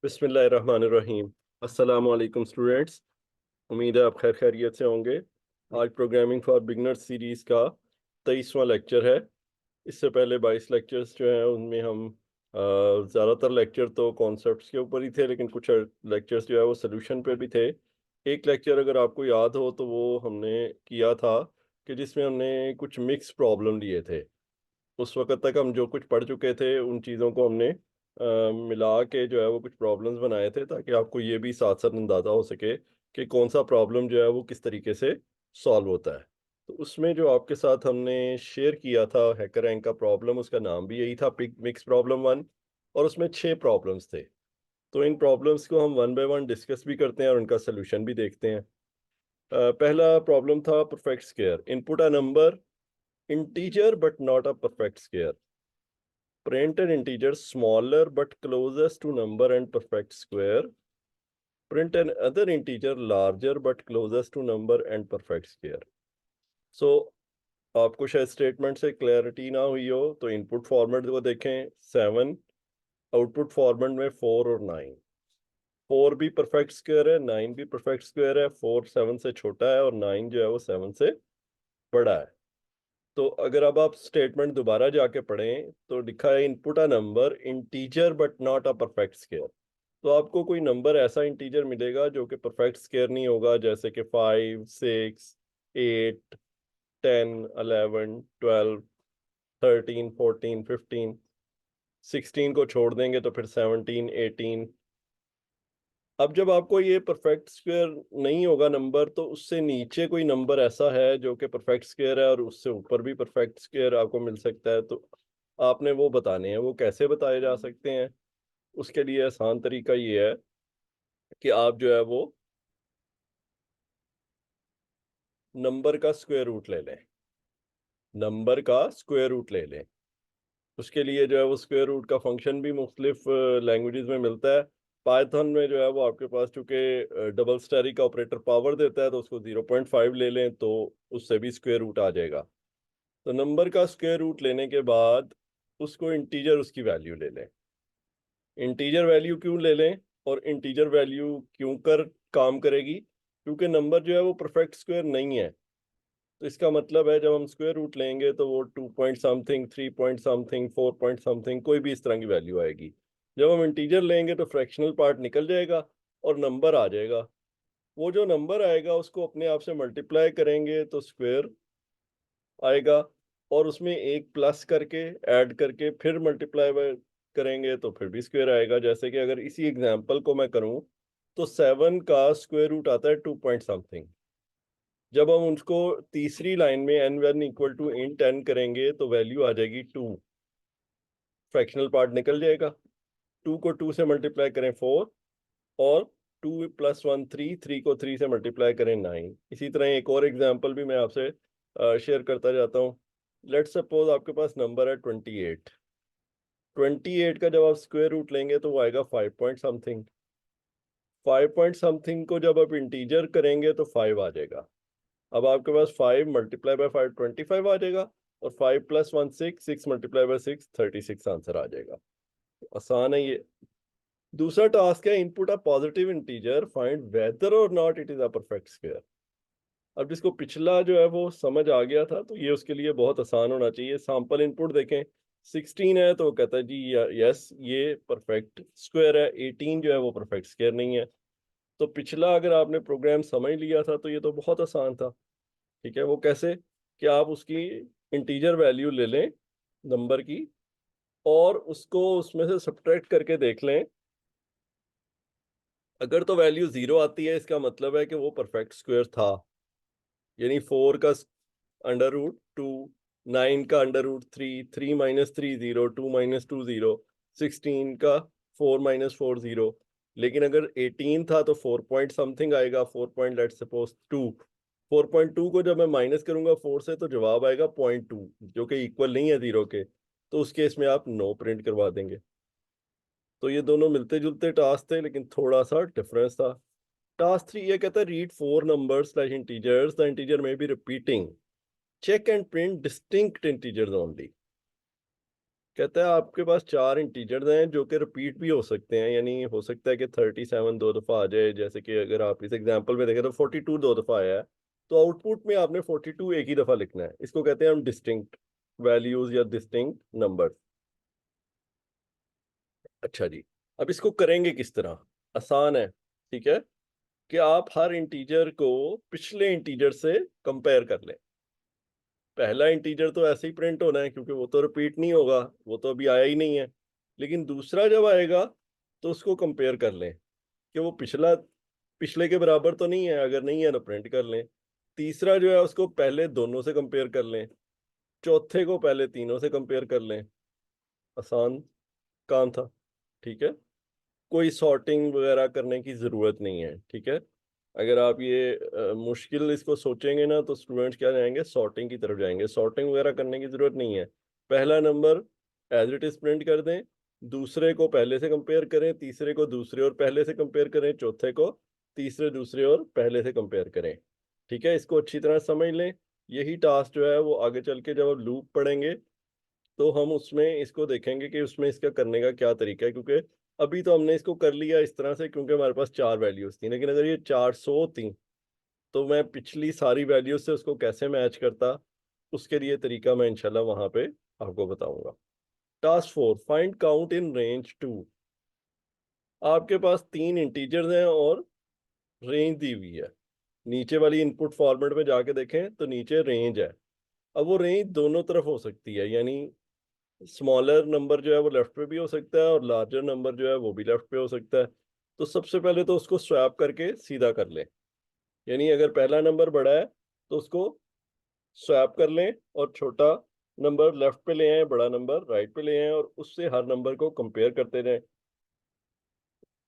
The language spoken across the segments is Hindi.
बिस्मिल्लाहिर्रहमानिर्रहीम। अस्सलाम वालेकुम स्टूडेंट्स। उम्मीद है आप खैर खैरियत से होंगे। आज प्रोग्रामिंग फॉर बिगनर्स सीरीज़ का 23वां लेक्चर है। इससे पहले 22 लेक्चर्स जो हैं उनमें हम ज़्यादातर लेक्चर तो कॉन्सेप्ट्स के ऊपर ही थे, लेकिन कुछ लेक्चर्स जो है वो सोल्यूशन पे भी थे। एक लेक्चर अगर आपको याद हो तो वो हमने किया था कि जिसमें हमने कुछ मिक्स प्रॉब्लम लिए थे। उस वक़्त तक हम जो कुछ पढ़ चुके थे उन चीज़ों को हमने मिला के जो है वो कुछ प्रॉब्लम्स बनाए थे, ताकि आपको ये भी साथ-साथ अंदाज़ा हो सके कि कौन-सा प्रॉब्लम जो है वो किस तरीके से सॉल्व होता है। तो उसमें जो आपके साथ हमने शेयर किया था हैकररैंक का प्रॉब्लम, उसका नाम भी यही था, पिग मिक्स प्रॉब्लम 1, और उसमें 6 प्रॉब्लम्स थे। तो इन प्रॉब्लम्स को हम वन बाय वन डिस्कस भी करते हैं और उनका सॉल्यूशन भी देखते हैं। पहला प्रॉब्लम था perfect square. Input a number integer but not a perfect square. Print an integer smaller but closest to number and perfect square. Print an other integer larger but closest to number and perfect square. So आपको शायद स्टेटमेंट से क्लैरिटी ना हुई हो तो इनपुट फॉर्मेट को देखें 7, आउटपुट फॉर्मेट में 4 और 9। 4 भी परफेक्ट स्क्वायर है, 9 भी परफेक्ट स्क्वायर है। 4 7 से छोटा है और 9 जो है वो 7 से बड़ा है। तो अगर अब आप स्टेटमेंट दोबारा जाके पढ़ें तो लिखा है input a number integer but not a perfect square. तो आपको कोई नंबर ऐसा इंटीजर मिलेगा जो कि परफेक्ट स्क्वायर नहीं होगा, जैसे कि 5 6 8 10 11 12 13 14 15। 16 को छोड़ देंगे तो फिर 17 18। अब जब आपको ये परफेक्ट स्क्वायर नहीं होगा नंबर, तो उससे नीचे कोई नंबर ऐसा है जो कि परफेक्ट स्क्वायर है और उससे ऊपर भी परफेक्ट स्क्वायर आपको मिल सकता है, तो आपने वो बताने हैं। वो कैसे बताए जा सकते हैं? उसके लिए आसान तरीका ये है कि आप जो है वो नंबर का स्क्वायर रूट ले लें। नंबर का स्क्वायर रूट ले लें। उसके लिए जो है वो स्क्वायर रूट का फंक्शन भी मुख्तलिफ लैंग्वेजेस में मिलता है। पाइथन में जो है वो आपके पास चूंकि डबल स्टैरिक का ऑपरेटर पावर देता है, तो उसको 0.5 ले लें तो उससे भी स्क्वायर रूट आ जाएगा। तो नंबर का स्क्वायर रूट लेने के बाद उसको इंटीजर उसकी वैल्यू ले लें। इंटीजर वैल्यू क्यों ले लें और इंटीजर वैल्यू क्यों कर काम करेगी? क्योंकि नंबर जो है वो परफेक्ट स्क्वायर नहीं है। तो इसका मतलब है जब हम स्क्वायर रूट लेंगे तो वो 2 point something, 3 point something, 4 point something, कोई भी इस तरह की वैल्यू आएगी। जब हम इंटीजर लेंगे तो फ्रैक्शनल पार्ट निकल जाएगा और नंबर आ जाएगा। वो जो नंबर आएगा उसको अपने आप से मल्टीप्लाई करेंगे तो स्क्वायर आएगा, और उसमें एक प्लस करके ऐड करके फिर मल्टीप्लाई करेंगे तो फिर भी स्क्वायर आएगा। जैसे कि अगर इसी एग्जांपल को मैं करूं तो 7 का स्क्वायर रूट आता है 2 पॉइंट समथिंग। जब हम उसको तीसरी लाइन में n1 equal to int n करेंगे तो वैल्यू आ जाएगी 2। फ्रैक्शनल पार्ट निकल जाएगा। 2 को 2 से मल्टीप्लाई करें 4, और 2 प्लस 1 3, 3 को 3 से मल्टीप्लाई करें 9। इसी तरह एक और एग्जांपल भी मैं आपसे शेयर करता जाता हूँ। लेट्स सपोज आपके पास नंबर है 28। 28 का जब आप स्क्वायर रूट लेंगे तो वो आएगा 5 पॉइंट समथिंग। 5 पॉइंट समथिंग को जब आप इंटीजर करेंगे तो 5 आ जाएगा। अब आपके पास 5 मल्टीप्लाई बाय 5 25 आ जाएगा, और 5 प्लस 1 6, 6 मल्टीप्लाई बाय 6 36 आंसर आ जाएगा। आसान है ये। दूसरा टास्क है input a positive integer, find whether or not it is a perfect square. अब जिसको पिछला जो है वो समझ आ गया था तो ये उसके लिए बहुत आसान होना चाहिए। सैंपल इनपुट देखें, 16 है तो वो कहता है जी यस ये परफेक्ट स्क्वायर है। 18 जो है वो परफेक्ट स्क्वायर नहीं है। तो पिछला अगर आपने प्रोग्राम समझ लिया था तो ये तो बहुत आसान था। ठीक है, वो कैसे? कि आप उसकी इंटीजर वैल्यू ले लें नंबर की, और उसको उसमें से सब्ट्रैक्ट करके देख लें। अगर तो वैल्यू 0 आती है इसका मतलब है कि वो परफेक्ट स्क्वायर था। यानी 4 का अंडर रूट 2, 9 का अंडर रूट 3, 3 माइनस 3 0, 2 माइनस 2 0, 16 का 4 माइनस 4 0। लेकिन अगर 18 था तो 4 पॉइंट समथिंग आएगा, 4 पॉइंट लेट्स सपोज 2। 4.2 को जब मैं माइनस करूंगा 4 से तो जवाब आएगा 0.2, जो कि इक्वल नहीं है 0 के। तो उस केस में आप नो प्रिंट करवा देंगे। तो ये दोनों मिलते जुलते टास्क थे, लेकिन थोड़ा सा डिफरेंस था। टास्क 3 ये कहता है read 4 numbers slash integers, the integer may be repeating, check and print distinct integers only. कहता है आपके पास 4 इंटीजर्स हैं जो कि रिपीट भी हो सकते हैं, यानी हो सकता है कि 37 दो दफा आ जाए। जैसे कि अगर आप इस एग्जांपल में देखें तो 42 दो दफा आया है, तो आउटपुट में आपने 42 एक ही दफा लिखना है। इसको कहते हैं हम डिस्टिंक्ट वैल्यूज या डिस्टिंक्ट नंबर। अच्छा जी, अब इसको करेंगे किस तरह? आसान है, ठीक है, कि आप हर इंटीजर को पिछले इंटीजर से कंपेयर कर लें। पहला इंटीजर तो ऐसे ही प्रिंट होना है क्योंकि वो तो रिपीट नहीं होगा, वो तो अभी आया ही नहीं है। लेकिन दूसरा जब आएगा तो उसको कंपेयर कर लें कि वो पिछले के बराबर तो नहीं है, अगर नहीं है तो प्रिंट कर लें। तीसरा जो है उसको पहले दोनों से कंपेयर कर लें। चौथे को पहले तीनों से कंपेयर कर लें। आसान काम था, ठीक है। कोई सॉर्टिंग वगैरह करने की ज़रूरत नहीं है, ठीक है। अगर आप ये मुश्किल इसको सोचेंगे ना तो स्टूडेंट्स क्या जाएंगे, सॉर्टिंग की तरफ जाएंगे। सॉर्टिंग वगैरह करने की ज़रूरत नहीं है। पहला नंबर एज इट इज़ प्रिंट कर दें, दूसरे को पहले से कंपेयर करें, तीसरे को दूसरे और पहले से कंपेयर करें, चौथे को तीसरे दूसरे और पहले से कंपेयर करें। ठीक है, इसको अच्छी तरह समझ लें। यही टास्क जो है वो आगे चल के जब आप लूप पढ़ेंगे तो हम उसमें इसको देखेंगे कि उसमें इसका करने का क्या तरीका है। क्योंकि अभी तो हमने इसको कर लिया इस तरह से क्योंकि हमारे पास 4 वैल्यूज थी, लेकिन अगर ये 400 थी तो मैं पिछली सारी वैल्यूज से उसको कैसे मैच करता, उसके लिए तरीका मैं इंशाल्लाह वहां पे आपको बताऊंगा। Task 4, find count in range 2। आपके पास 3 इंटीजर्स हैं और रेंज दी हुई है। नीचे वाली इनपुट फॉर्मेट में जाके देखें तो नीचे रेंज है। अब वो रेंज दोनों तरफ हो सकती है, यानी स्मॉलर नंबर जो है वो लेफ्ट पे भी हो सकता है और लार्जर नंबर जो है वो भी लेफ्ट पे हो सकता है। तो सबसे पहले तो उसको स्वैप करके सीधा कर लें। यानी अगर पहला नंबर बड़ा है तो उसको स्वैप कर लें और छोटा नंबर लेफ्ट पे ले आए, बड़ा नंबर राइट पे ले आए और उससे हर नंबर को कंपेयर करते जाएं।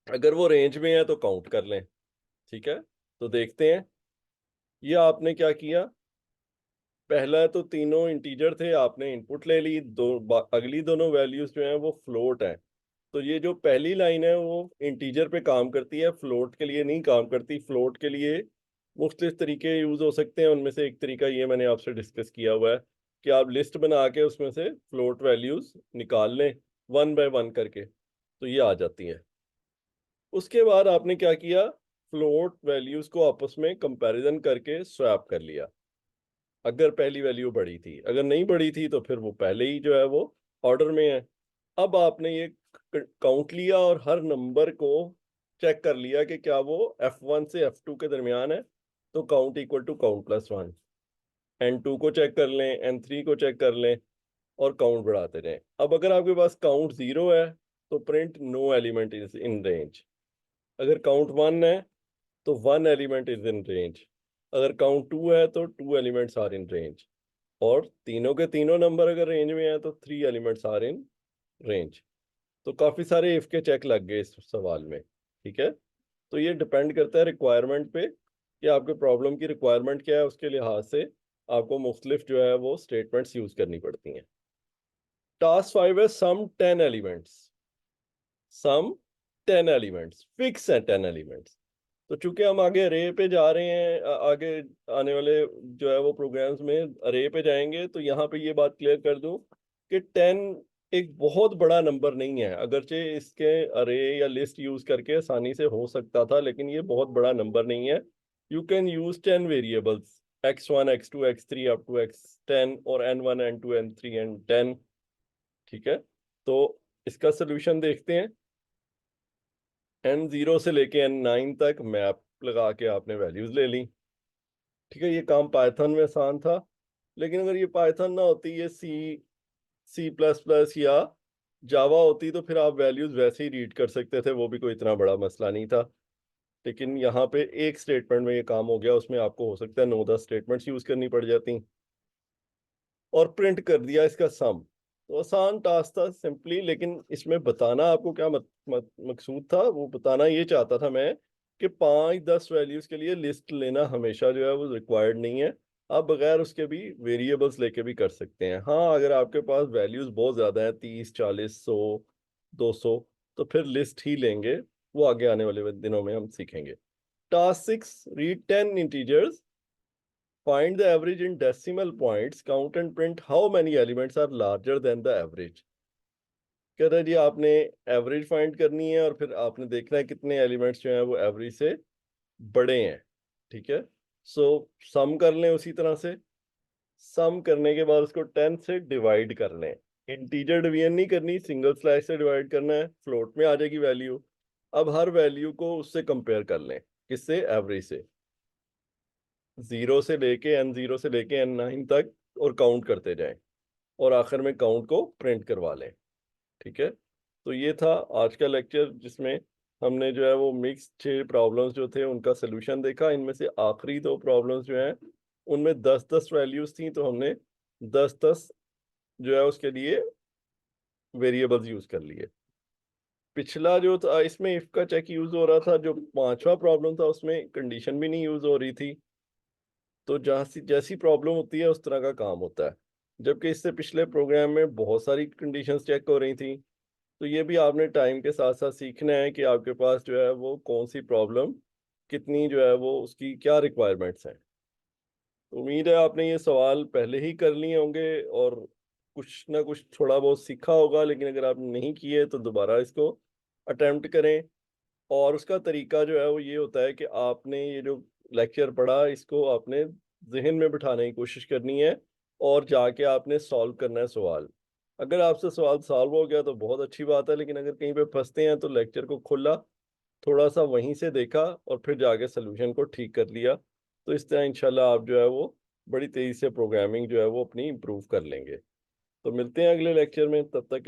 अगर वो रेंज में है तो काउंट कर लें, ठीक है। तो देखते हैं ये आपने क्या किया। पहला तो तीनों इंटीजर थे, आपने इनपुट ले ली, अगली दोनों वैल्यूज जो हैं वो फ्लोट है। तो ये जो पहली लाइन है वो इंटीजर पे काम करती है, फ्लोट के लिए नहीं काम करती। फ्लोट के लिए मुख्तलिफ तरीके यूज हो सकते हैं, उनमें से एक तरीका ये मैंने आपसे डिस्कस किया हुआ है कि आप लिस्ट बना के उसमें से फ्लोट वैल्यूज निकाल लें 1 बाय 1 करके, तो ये आ जाती है। उसके बाद आपने क्या किया, फ्लोट वैल्यूज को आपस में कंपैरिजन करके स्वैप कर लिया। अगर पहली वैल्यू बड़ी थी, अगर नहीं बड़ी थी तो फिर वो पहले ही जो है वो ऑर्डर में है। अब आपने ये काउंट लिया और हर नंबर को चेक कर लिया कि क्या वो F1 से F2 के दरमियान है, तो count equal to count plus 1। N2 को चेक कर लें, N3 को चेक कर लें और काउंट बढ़ाते रहें। अब अगर आपके पास काउंट 0 है तो print no element is in range. अगर काउंट 1 है तो 1 एलिमेंट इज इन रेंज। अगर काउंट 2 है तो 2 एलिमेंट्स आर इन रेंज। और तीनों के तीनों नंबर अगर रेंज में है तो 3 एलिमेंट्स आर इन रेंज। तो काफी सारे इफ के चेक लग गए इस सवाल में, ठीक है। तो ये डिपेंड करता है रिक्वायरमेंट पे कि आपके प्रॉब्लम की रिक्वायरमेंट क्या है, उसके लिहाज से आपको मुख्तलिफ जो है वो स्टेटमेंट्स यूज करनी पड़ती हैं। टास्क 5 है सम 10 एलिमेंट्स। सम 10 एलिमेंट्स फिक्स है, 10 एलिमेंट्स। तो चूंकि हम आगे अरे पे जा रहे हैं, आगे आने वाले जो है वो प्रोग्राम्स में अरे पे जाएंगे, तो यहाँ पे ये बात क्लियर कर दूं कि 10 एक बहुत बड़ा नंबर नहीं है। अगरचे इसके अरे या लिस्ट यूज करके आसानी से हो सकता था, लेकिन ये बहुत बड़ा नंबर नहीं है। You can use 10 variables, x1 x2 x3 up to x10 और n1 n2 n3 n10, ठीक है। तो इसका सोल्यूशन देखते हैं। n0 से लेके n9 तक मैप लगा के आपने वैल्यूज ले ली, ठीक है। ये काम पाइथन में आसान था, लेकिन अगर ये पाइथन ना होती, ये सी प्लस प्लस या जावा होती तो फिर आप वैल्यूज वैसे ही रीड कर सकते थे, वो भी कोई इतना बड़ा मसला नहीं था। लेकिन यहाँ पे एक स्टेटमेंट में ये काम हो गया, उसमें आपको हो सकता है 9-10 स्टेटमेंट्स यूज करनी पड़ जाती और प्रिंट कर दिया इसका सम। तो आसान टास्क था सिंपली, लेकिन इसमें बताना आपको क्या मकसूद था, वो बताना ये चाहता था मैं कि 5-10 वैल्यूज के लिए लिस्ट लेना हमेशा जो है वो रिक्वायर्ड नहीं है। आप बगैर उसके भी वेरिएबल्स लेके भी कर सकते हैं। हाँ, अगर आपके पास वैल्यूज बहुत ज़्यादा है, 30 40 100 200, तो फिर लिस्ट ही लेंगे, वो आगे आने वाले दिनों में हम सीखेंगे। Task 6, read 10 integers, find the average in decimal points, count and print how many elements are larger than the average. कह रहा है जी आपने एवरेज फाइंड करनी है और फिर आपने देखना है कितने एलिमेंट्स जो हैं वो एवरेज से बड़े हैं। ठीक है, सो सम कर लें उसी तरह से। सम करने के बाद उसको 10 से डिवाइड कर लें। इंटीजर डिवीजन नहीं करनी, सिंगल स्लैश से डिवाइड करना है, फ्लोट में आ जाएगी वैल्यू। अब हर वैल्यू को उससे कंपेयर कर लें, किससे? एवरेज से। 0 से लेके n0 से लेके n9 तक और काउंट करते जाएं और आखिर में काउंट को प्रिंट करवा लें। ठीक है, तो ये था आज का लेक्चर जिसमें हमने जो है वो मिक्स 6 प्रॉब्लम्स जो थे उनका सोल्यूशन देखा। इनमें से आखिरी 2 प्रॉब्लम्स जो हैं उनमें 10-10 वैल्यूज थी, तो हमने 10-10 जो है उसके लिए वेरिएबल्स यूज कर लिए। पिछला जो था इसमें इफ का चेक यूज हो रहा था, जो 5वां प्रॉब्लम था उसमें कंडीशन भी नहीं यूज हो रही थी। तो जैसी जैसी प्रॉब्लम होती है उस तरह का काम होता है, जबकि इससे पिछले प्रोग्राम में बहुत सारी कंडीशंस चेक हो रही थी। तो ये भी आपने टाइम के साथ साथ सीखना है कि आपके पास जो है वो कौन सी प्रॉब्लम कितनी जो है वो उसकी क्या रिक्वायरमेंट्स हैं। तो उम्मीद है आपने ये सवाल पहले ही कर लिए होंगे और कुछ ना कुछ थोड़ा बहुत सीखा होगा, लेकिन अगर आपने नहीं किए तो दोबारा इसको अटेम्प्ट करें। और उसका तरीका जो है वो ये होता है कि आपने ये जो लेक्चर पढ़ा इसको आपने जहन में बिठाने की कोशिश करनी है और जाके आपने सॉल्व करना है सवाल। अगर आपसे सवाल सॉल्व हो गया तो बहुत अच्छी बात है, लेकिन अगर कहीं पे फंसते हैं तो लेक्चर को खोला, थोड़ा सा वहीं से देखा और फिर जाके सोल्यूशन को ठीक कर लिया। तो इस तरह इंशाल्लाह आप जो है वो बड़ी तेजी से प्रोग्रामिंग जो है वो अपनी इम्प्रूव कर लेंगे। तो मिलते हैं अगले लेक्चर में, तब तक